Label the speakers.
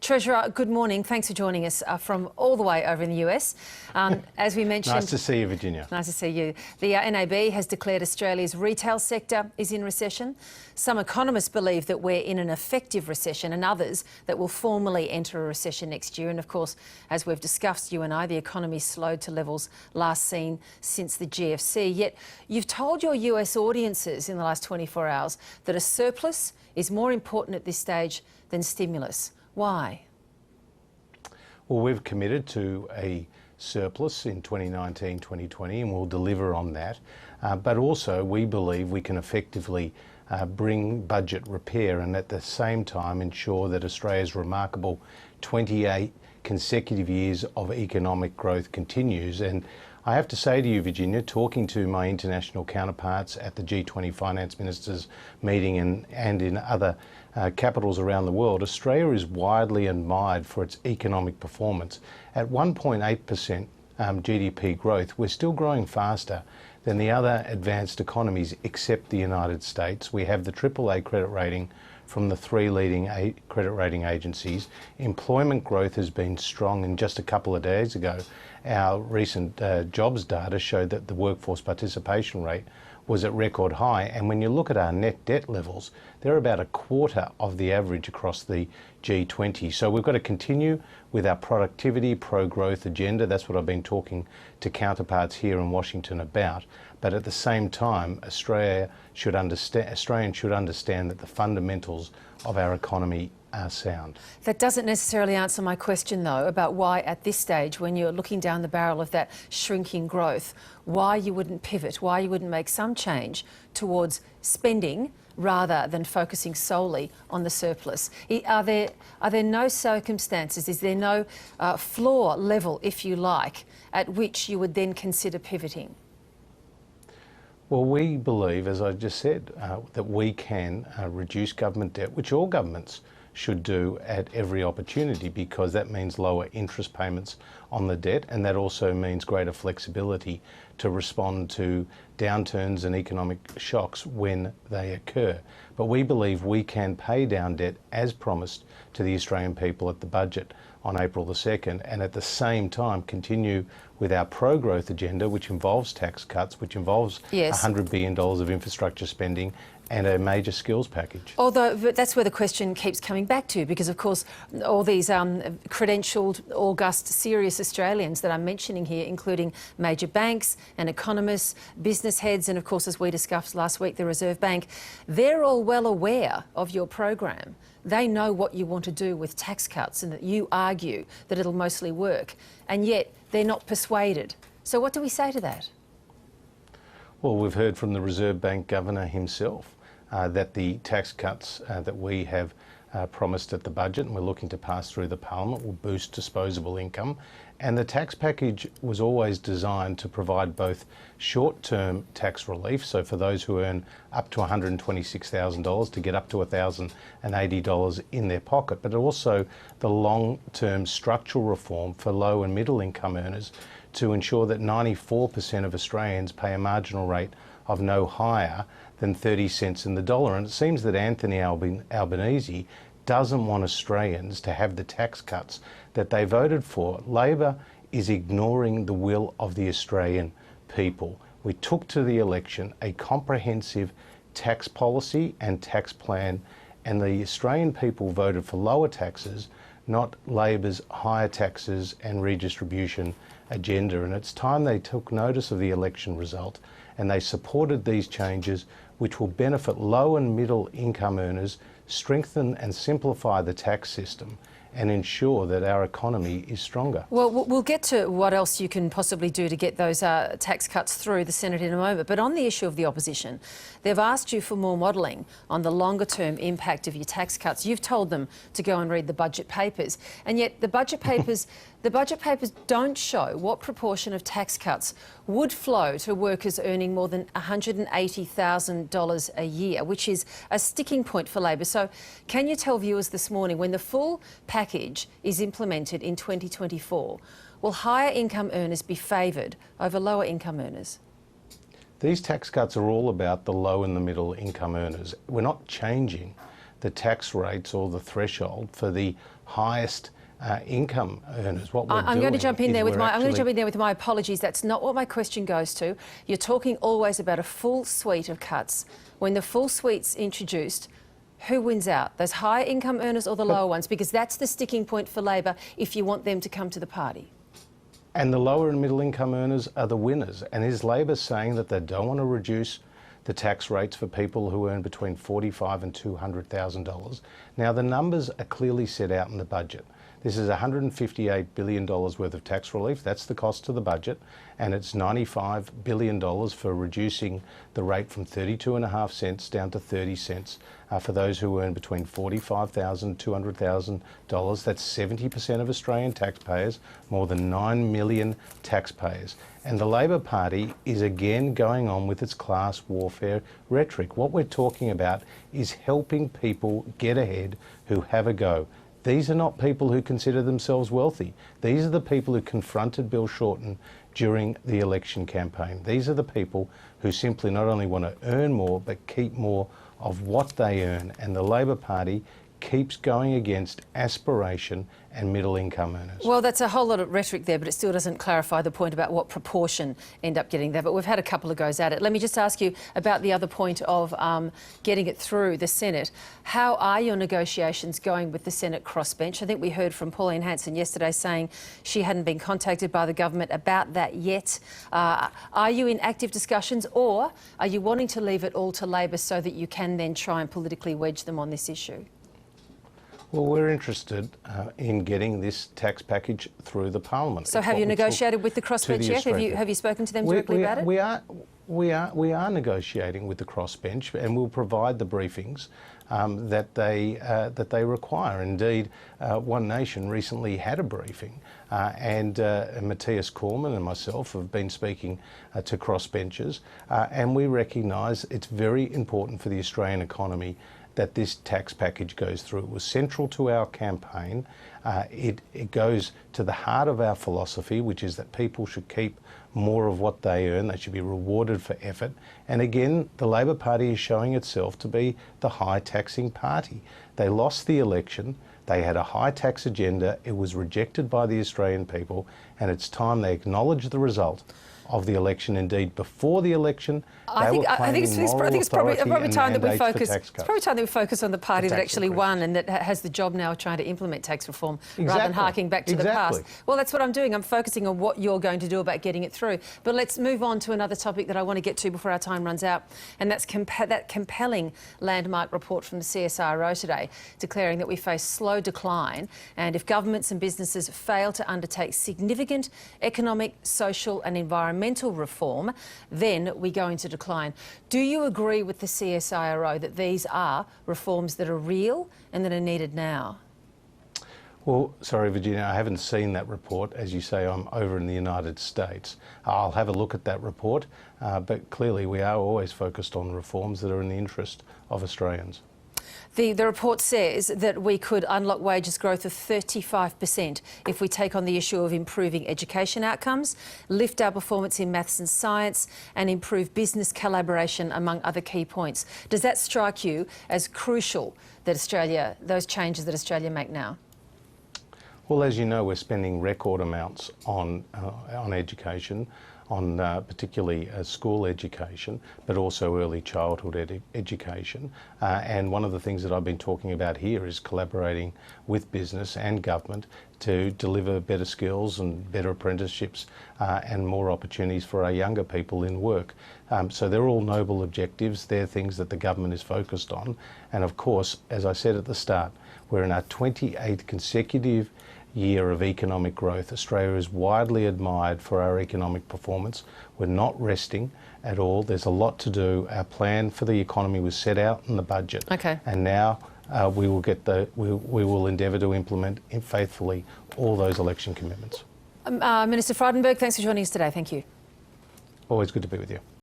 Speaker 1: Treasurer, good morning. Thanks for joining us from all the way over in the US. As we mentioned...
Speaker 2: Nice to see you, Virginia.
Speaker 1: Nice to see you. The NAB has declared Australia's retail sector is in recession. Some economists believe that we're in an effective recession and others that we'll formally enter a recession next year. And of course, as we've discussed, you and I, the economy slowed to levels last seen since the GFC. Yet you've told your US audiences in the last 24 hours that a surplus is more important at this stage than stimulus. Why?
Speaker 2: Well, we've committed to a surplus in 2019-2020 and we'll deliver on that. But also we believe we can effectively bring budget repair and at the same time ensure that Australia's remarkable 28 consecutive years of economic growth continues. And I have to say to you, Virginia, talking to my international counterparts at the G20 Finance Ministers meeting and in other capitals around the world, Australia is widely admired for its economic performance. At 1.8% GDP growth, we're still growing faster than the other advanced economies except the United States. We have the AAA credit rating from the three leading credit rating agencies. Employment growth has been strong, and just a couple of days ago, our recent jobs data showed that the workforce participation rate was at record high. And when you look at our net debt levels, they're about a quarter of the average across the G20. So we've got to continue with our productivity, pro-growth agenda. That's what I've been talking to counterparts here in Washington about. But at the same time, Australians should understand that the fundamentals of our economy are sound.
Speaker 1: That doesn't necessarily answer my question, though, about why at this stage, when you're looking down the barrel of that shrinking growth, why you wouldn't pivot, why you wouldn't make some change towards spending rather than focusing solely on the surplus. Are there no circumstances, is there no floor level, if you like, at which you would then consider pivoting?
Speaker 2: Well, we believe, as I just said, that we can reduce government debt, which all governments should do at every opportunity, because that means lower interest payments on the debt, and that also means greater flexibility to respond to downturns and economic shocks when they occur. But we believe we can pay down debt as promised to the Australian people at the budget on April the 2nd, and at the same time continue with our pro-growth agenda, which involves tax cuts, which involves $100 billion of infrastructure spending and a major skills package.
Speaker 1: Although that's where the question keeps coming back to, because of course all these credentialed, august, serious Australians that I'm mentioning here, including major banks and economists, business heads, and of course, as we discussed last week, the Reserve Bank, they're all well aware of your program. They know what you want to do with tax cuts and that you argue that it'll mostly work, and yet they're not persuaded. So what do we say to that?
Speaker 2: Well, we've heard from the Reserve Bank Governor himself that the tax cuts that we have promised at the budget and we're looking to pass through the Parliament will boost disposable income. And the tax package was always designed to provide both short-term tax relief, so for those who earn up to $126,000 to get up to $1,080 in their pocket, but also the long-term structural reform for low and middle income earners to ensure that 94% of Australians pay a marginal rate of no higher than 30 cents in the dollar. And it seems that Anthony Albanese doesn't want Australians to have the tax cuts that they voted for. Labor is ignoring the will of the Australian people. We took to the election a comprehensive tax policy and tax plan, and the Australian people voted for lower taxes, not Labor's higher taxes and redistribution agenda. And it's time they took notice of the election result and they supported these changes, which will benefit low and middle income earners, strengthen and simplify the tax system, and ensure that our economy is stronger.
Speaker 1: Well, we'll get to what else you can possibly do to get those tax cuts through the Senate in a moment. But on the issue of the opposition, they've asked you for more modelling on the longer-term impact of your tax cuts. You've told them to go and read the budget papers, and yet the budget papers don't show what proportion of tax cuts would flow to workers earning more than $180,000 a year, which is a sticking point for Labor. So can you tell viewers this morning, when the full package is implemented in 2024, will higher income earners be favoured over lower income earners?
Speaker 2: These tax cuts are all about the low and the middle income earners. We're not changing the tax rates or the threshold for the highest income earners. What we're
Speaker 1: I'm going to jump in there with my. I'm going to
Speaker 2: actually-
Speaker 1: jump in there with my apologies. That's not what my question goes to. You're talking always about a full suite of cuts. When the full suite's introduced, who wins out? Those high income earners or the lower ones? Because that's the sticking point for Labor if you want them to come to the party.
Speaker 2: And the lower and middle income earners are the winners. And is Labor saying that they don't want to reduce the tax rates for people who earn between $45,000 and $200,000? Now, the numbers are clearly set out in the budget. This is $158 billion worth of tax relief. That's the cost to the budget. And it's $95 billion for reducing the rate from 32.5 cents down to 30 cents for those who earn between $45,000 and $200,000. That's 70% of Australian taxpayers, more than 9 million taxpayers. And the Labor Party is again going on with its class warfare rhetoric. What we're talking about is helping people get ahead who have a go. These are not people who consider themselves wealthy. These are the people who confronted Bill Shorten during the election campaign. These are the people who simply not only want to earn more, but keep more of what they earn. And the Labor Party keeps going against aspiration and middle income earners.
Speaker 1: Well, that's a whole lot of rhetoric there, but it still doesn't clarify the point about what proportion end up getting there. But we've had a couple of goes at it. Let me just ask you about the other point of getting it through the Senate. How are your negotiations going with the Senate crossbench? I think we heard from Pauline Hanson yesterday saying she hadn't been contacted by the government about that yet. Are you in active discussions, or are you wanting to leave it all to Labor so that you can then try and politically wedge them on this issue?
Speaker 2: Well, we're interested in getting this tax package through the Parliament.
Speaker 1: So have you negotiated with the crossbench yet? Have you spoken to them directly about it?
Speaker 2: We are negotiating with the crossbench, and we'll provide the briefings that they require. Indeed, One Nation recently had a briefing, and Matthias Cormann and myself have been speaking to crossbenchers, and we recognise it's very important for the Australian economy that this tax package goes through. It was central to our campaign. It goes to the heart of our philosophy, which is that people should keep more of what they earn. They should be rewarded for effort. And again, the Labor Party is showing itself to be the high taxing party. They lost the election. They had a high tax agenda. It was rejected by the Australian people, and it's time they acknowledge the result of the election. Indeed, before the election,
Speaker 1: I think it's probably time that we focus. It's probably time that we focus on the party that actually won and that has the job now of trying to implement tax reform rather than harking back to the past. Well, that's what I'm doing. I'm focusing on what you're going to do about getting it through. But let's move on to another topic that I want to get to before our time runs out, and that's that compelling landmark report from the CSIRO today, declaring that we face slow decline, and if governments and businesses fail to undertake significant economic, social, and environmental reform, then we go into decline. Do you agree with the CSIRO that these are reforms that are real and that are needed now?
Speaker 2: Well, sorry, Virginia, I haven't seen that report. As you say, I'm over in the United States. I'll have a look at that report, but clearly we are always focused on reforms that are in the interest of Australians.
Speaker 1: The report says that we could unlock wages growth of 35% if we take on the issue of improving education outcomes, lift our performance in maths and science, and improve business collaboration, among other key points. Does that strike you as crucial that those changes that Australia make now?
Speaker 2: Well, as you know, we're spending record amounts on education, on particularly school education, but also early childhood education. And one of the things that I've been talking about here is collaborating with business and government to deliver better skills and better apprenticeships and more opportunities for our younger people in work. So they're all noble objectives. They're things that the government is focused on. And of course, as I said at the start, we're in our 28th consecutive year of economic growth. Australia is widely admired for our economic performance. We're not resting at all. There's a lot to do. Our plan for the economy was set out in the budget.
Speaker 1: Okay.
Speaker 2: And now we will endeavour to implement faithfully all those election commitments.
Speaker 1: Minister Frydenberg, thanks for joining us today. Thank you.
Speaker 2: Always good to be with you.